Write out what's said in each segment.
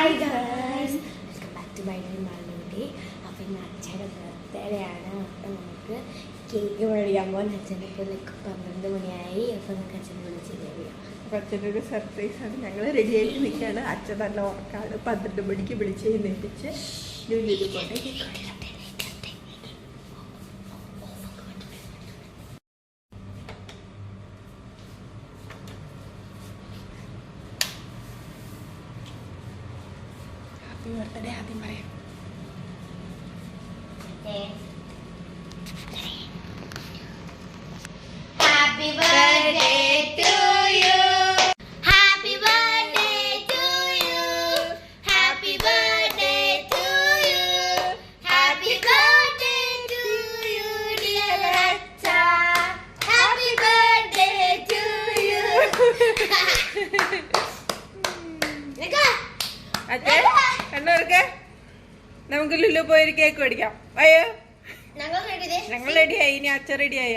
Hi guys, welcome back to my മാളുടെ. അപ്പം ഇന്ന് അച്ഛൻ്റെ ബർത്ത്ഡേയാണ്. അപ്പം നമുക്ക് കേക്ക് മേടിക്കാൻ പോകാൻ അച്ഛൻ്റെ ഇപ്പോൾ 12 മണിയായി. അപ്പം നമുക്ക് അച്ഛനെ വിളിച്ച് കഴിയാം. അപ്പം അച്ഛനൊരു സർപ്രൈസാണ്. ഞങ്ങൾ റെഡി ആയിട്ട് നിൽക്കുകയാണ്. അച്ഛൻ നല്ല ഉറക്കാണ്. 12 മണിക്ക് വിളിച്ച് എഴുന്നേൽപ്പിച്ച് ലുലുവിൽ കൊണ്ട് ഹാപ്പി ബർത്ത്ഡേ ആദ്യം പറയാം. Happy birthday to you. Happy birthday to you. Happy birthday to you. Happy birthday to you, dear Acha. Happy birthday to you. അച്ഛേ കണ്ണൂർക്ക് നമുക്ക് ലുലു പോയി കേക്ക് മേടിക്കാം. അയ്യോ ഞങ്ങൾ റെഡിയായി. ഇനി അച്ഛൻ റെഡിയായ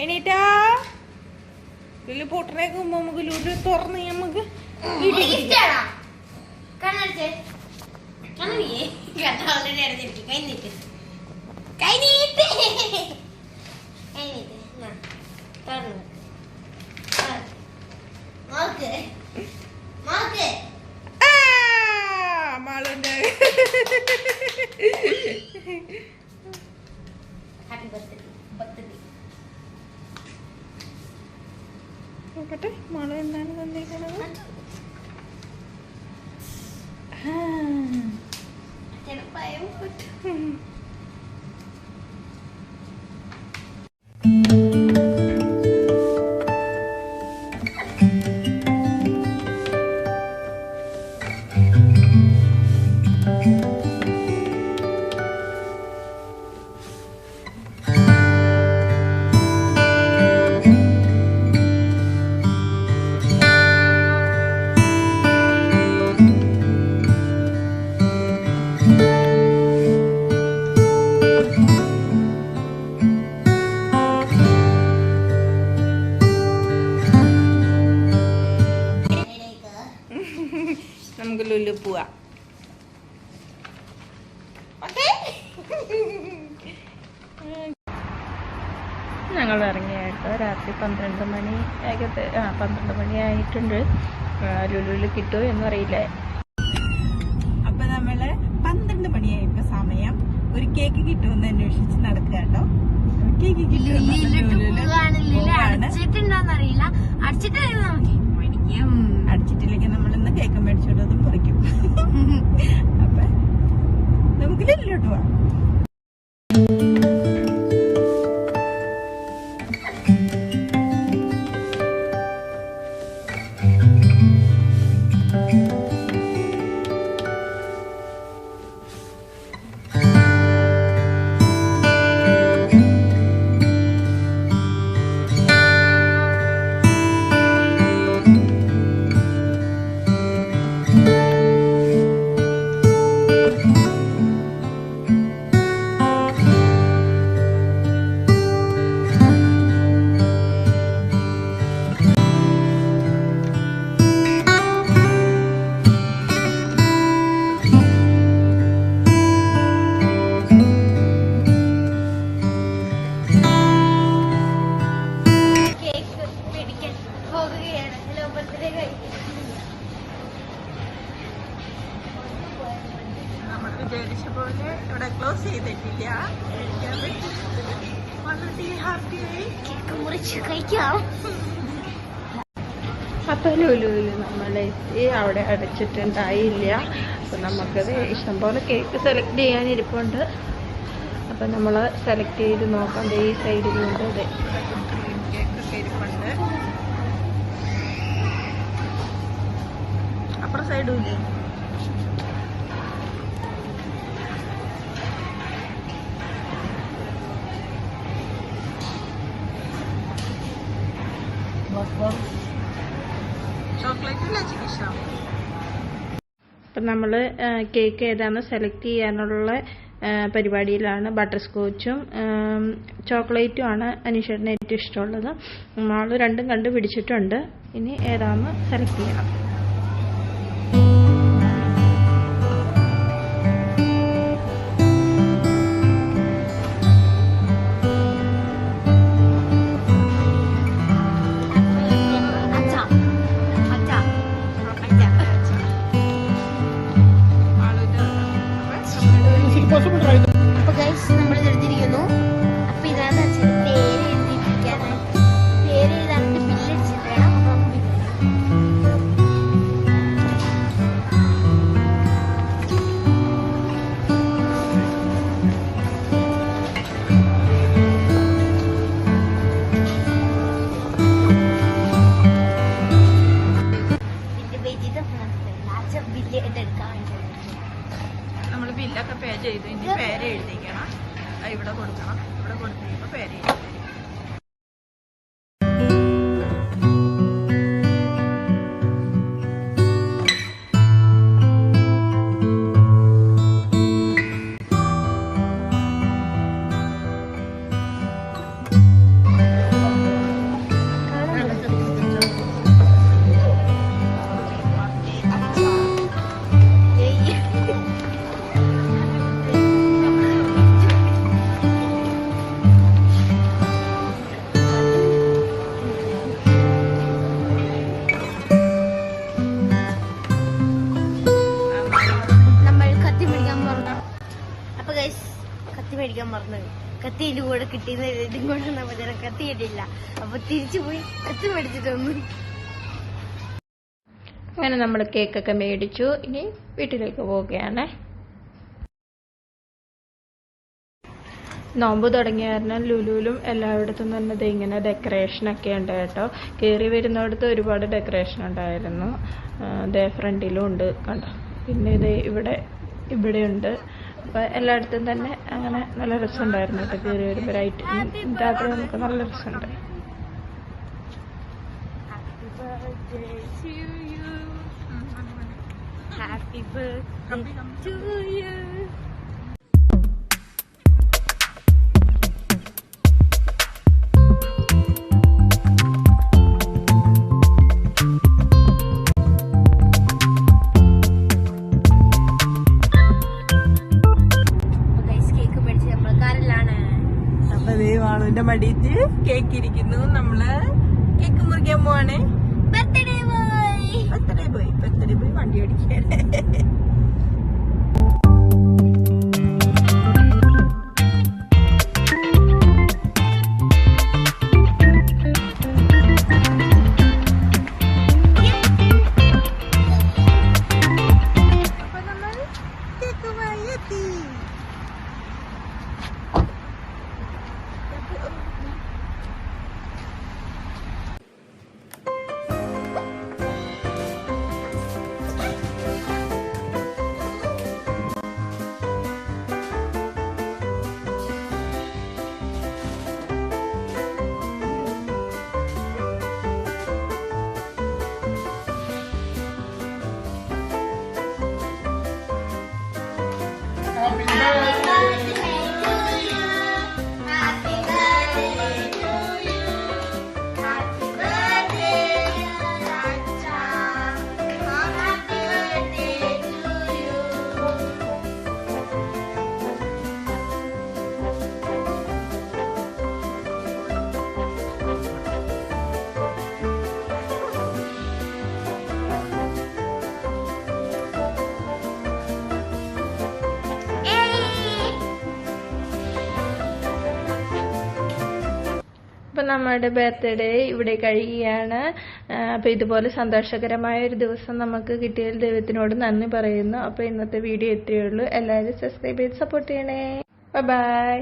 എണീറ്റാ ലുലു പൊട്ടനേക്ക് മുമ്പ് നമുക്ക് ലുലു തുറന്ന് നമുക്ക് മാളുണ്ട്. നോക്കട്ടെ മാളു എന്താണ് തന്നിരിക്കണത്. നമുക്ക് ലുലു പോവാ. ഞങ്ങൾ ഇറങ്ങിയായിട്ട് രാത്രി 12 മണി 12 മണിയായിട്ടുണ്ട്. ലുലുവിൽ കിട്ടുമോ എന്നറിയില്ല. അപ്പൊ നമ്മള് 12 മണിയായപ്പോ സമയം ഒരു കേക്ക് കിട്ടുമെന്ന് അന്വേഷിച്ച് നടക്കുക കേട്ടോ. കേക്ക് അടിച്ചിട്ടില്ലെങ്കിൽ നമ്മൾ ഇന്ന് കേക്ക് മേടിച്ചോണ്ടതും പൊറിക്കും. അപ്പൊ നമുക്ക് ലുലുവിലോട്ട് പോവാം. വിചാരിച്ച പോലെ ഇവിടെ ക്ലോസ് ചെയ്തിട്ടില്ല. അപ്പൊ ലുലുവിൽ നമ്മളെത്തി. അവിടെ അടച്ചിട്ടുണ്ടായില്ല. അപ്പൊ നമുക്കത് ഇഷ്ടം പോലെ കേക്ക് സെലക്ട് ചെയ്യാനിരിപ്പുണ്ട്. അപ്പൊ നമ്മൾ സെലക്ട് ചെയ്ത് നോക്കാം. ഈ സൈഡിലുണ്ട് അതെ കേക്കൊക്കെ ഇരിപ്പുണ്ട്. അപ്പുറം സൈഡും ഇല്ലേ. അപ്പം നമ്മൾ കേക്ക് ഏതാണ് സെലക്ട് ചെയ്യാനുള്ള പരിപാടിയിലാണ്. ബട്ടർ സ്കോച്ചും ചോക്ലേറ്റും ആണ് അനീഷേട്ടന് ഏറ്റവും ഇഷ്ടമുള്ളത്. ആൾ രണ്ടും കണ്ടുപിടിച്ചിട്ടുണ്ട്. ഇനി ഏതാണെന്ന് സെലക്ട് ചെയ്യണം. അപ്പൊ ഗൈസ് നമ്മൾ എടുത്തിരിക്കുന്നു. അപ്പൊ ഇതാണ് അച്ഛന് പേര് എഴുതിയിരിക്കാനായി. പേര് എഴുതാനായിട്ട് ബില്ലടിച്ചിട്ട് വേണം. അപ്പൊ നമുക്ക് ബില്ല് എടുക്കാൻ നമ്മൾ ബില്ലൊക്കെ പേ ചെയ്തു. ഇനി പേര് എഴുതിക്കണം. ഇവിടെ കൊടുക്കണം. ഇവിടെ കൊടുത്തു കഴിയുമ്പോൾ പേര് എഴുതി. കത്തി മേടിക്കാൻ മറന്നു. കത്തി ഇതിന്റെ കൂടെ കിട്ടിയെന്ന് ഇതും കൂടെ വന്നപ്പോ കത്തി കിട്ടിയില്ല. അപ്പൊ തിരിച്ചു പോയി കത്തി മേടിച്ചിട്ട് വന്നു. അങ്ങനെ നമ്മൾ കേക്കൊക്കെ മേടിച്ചു. ഇനി വീട്ടിലേക്ക് പോവുകയാണ്. നോമ്പ് തുടങ്ങിയ കാരണം ലുലുവിലും എല്ലായിടത്തും തന്നെ ഇങ്ങനെ ഡെക്കറേഷനൊക്കെ ഉണ്ട് കേട്ടോ. കയറി വരുന്നിടത്ത് ഒരുപാട് ഡെക്കറേഷൻ ഉണ്ടായിരുന്നു. ഫ്രണ്ടിലും ഉണ്ട് കണ്ടോ. പിന്നെ ഇത് ഇവിടെയുണ്ട്. അപ്പോൾ എല്ലായിടത്തും തന്നെ അങ്ങനെ നല്ല രസമുണ്ടായിരുന്നു കേട്ടോ. കയറി വരുമ്പോൾ രാത്രി നമുക്ക് നല്ല രസമുണ്ട്. Happy birthday to you. വാളുവിന്റെ മടിയിട്ട് കേക്ക് ഇരിക്കുന്നു. നമ്മള് കേക്ക് മുറിക്കാൻ പോവാണ്. ബർത്ത്ഡേ ബോയ് വണ്ടി ഓടിക്കാണ്. അപ്പൊ നമ്മൾ കേക്കുമായി എത്തി. അപ്പം നമ്മുടെ ബർത്ത്ഡേ ഇവിടെ കഴിയുകയാണ്. അപ്പോൾ ഇതുപോലെ സന്തോഷകരമായ ഒരു ദിവസം നമുക്ക് കിട്ടിയതിൽ ദൈവത്തിനോട് നന്ദി പറയുന്നു. അപ്പോൾ ഇന്നത്തെ വീഡിയോ ഇത്രയേ ഉള്ളൂ. എല്ലാവരും സബ്സ്ക്രൈബ് ചെയ്ത് സപ്പോർട്ട് ചെയ്യണേ. ബൈ.